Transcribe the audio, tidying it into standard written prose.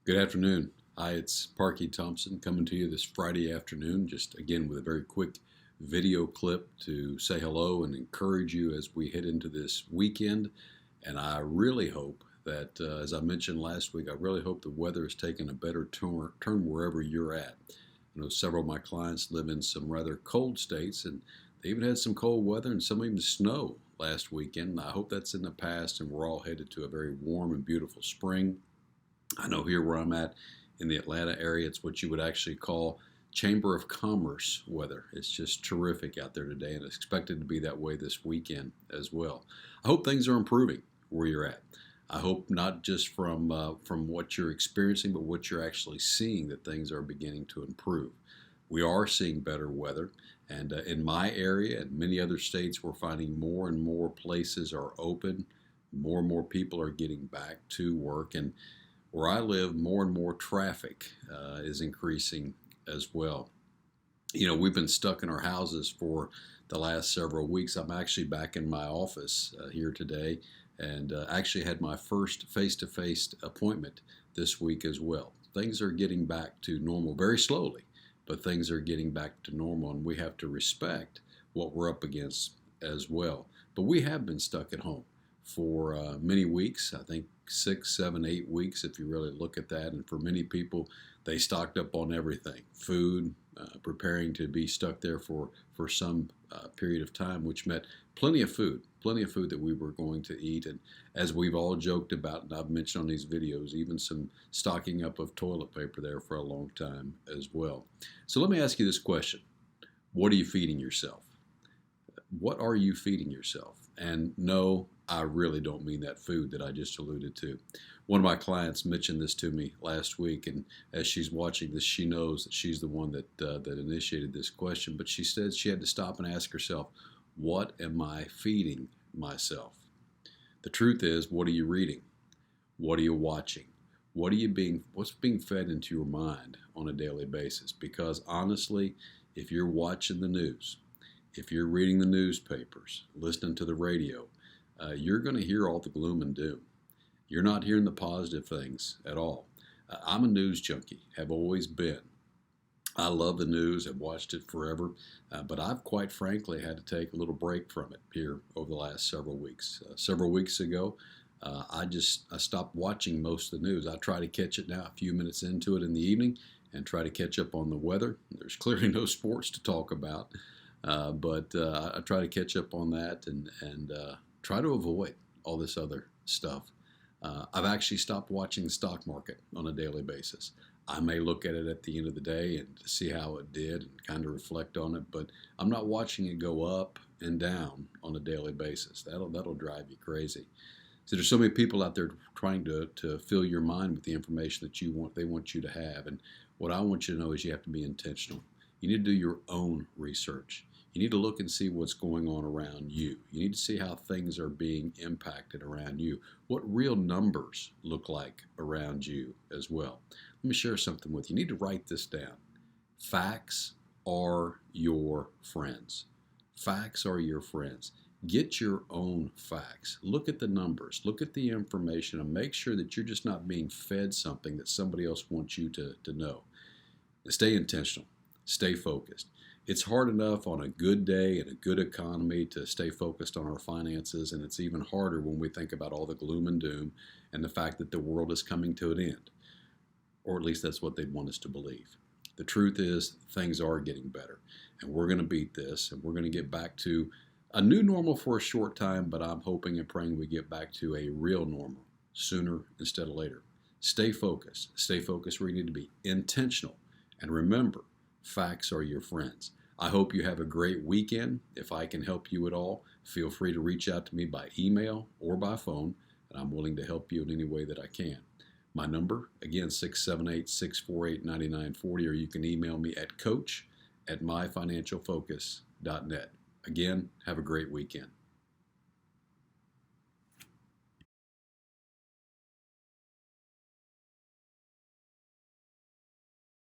Good afternoon. Hi, it's Parky Thompson coming to you this Friday afternoon, just again with a very quick video clip to say hello and encourage you as we head into this weekend. And I really hope that, as I mentioned last week, I really hope the weather is taking a better turn wherever you're at. I know several of my clients live in some rather cold states, and they even had some cold weather and some even snow last weekend. I hope that's in the past, and we're all headed to a very warm and beautiful spring. I know here where I'm at in the Atlanta area, it's what you would actually call Chamber of Commerce weather. It's just terrific out there today, and it's expected to be that way this weekend as well. I hope things are improving where you're at. I hope not just from what you're experiencing, but what you're actually seeing that things are beginning to improve. We are seeing better weather, and in my area and many other states, we're finding more and more places are open. More and more people are getting back to work, and where I live, more and more traffic is increasing as well. You know, we've been stuck in our houses for the last several weeks. I'm actually back in my office here today and actually had my first face to face appointment this week as well. Things are getting back to normal very slowly, but things are getting back to normal, and we have to respect what we're up against as well. But we have been stuck at home for many weeks. I think 6, 7, 8 weeks if you really look at that. And for many people, they stocked up on everything, food, preparing to be stuck there for some period of time, which meant plenty of food that we were going to eat. And as we've all joked about, and I've mentioned on these videos, even some stocking up of toilet paper there for a long time as well. So let me ask you this question. What are you feeding yourself? What are you feeding yourself? And no, I really don't mean that food that I just alluded to. One of my clients mentioned this to me last week, and as she's watching this, she knows that she's the one that initiated this question. But she said she had to stop and ask herself, "What am I feeding myself?" The truth is, what are you reading? What are you watching? What's being fed into your mind on a daily basis? Because honestly, if you're watching the news, if you're reading the newspapers, listening to the radio, you're going to hear all the gloom and doom. You're not hearing the positive things at all. I'm a news junkie, have always been. I love the news, have watched it forever, but I've quite frankly had to take a little break from it here over the last several weeks. Several weeks ago, I stopped watching most of the news. I try to catch it now a few minutes into it in the evening and try to catch up on the weather. There's clearly no sports to talk about. But I try to catch up on that and try to avoid all this other stuff. I've actually stopped watching the stock market on a daily basis. I may look at it at the end of the day and see how it did and kind of reflect on it, but I'm not watching it go up and down on a daily basis. That'll drive you crazy. So there's so many people out there trying to fill your mind with the information that they want you to have. And what I want you to know is you have to be intentional. You need to do your own research. You need to look and see what's going on around you. You need to see how things are being impacted around you, what real numbers look like around you as well. Let me share something with you. You need to write this down. Facts are your friends. Facts are your friends. Get your own facts. Look at the numbers. Look at the information and make sure that you're just not being fed something that somebody else wants you to know. Stay intentional. Stay focused. It's hard enough on a good day and a good economy to stay focused on our finances, and it's even harder when we think about all the gloom and doom and the fact that the world is coming to an end, or at least that's what they'd want us to believe. The truth is, things are getting better, and we're going to beat this, and we're going to get back to a new normal for a short time, but I'm hoping and praying we get back to a real normal sooner instead of later. Stay focused. Stay focused where you need to be. Intentional. And remember, facts are your friends. I hope you have a great weekend. If I can help you at all, feel free to reach out to me by email or by phone, and I'm willing to help you in any way that I can. My number, again, 678-648-9940, or you can email me at coach@myfinancialfocus.net. Again, have a great weekend.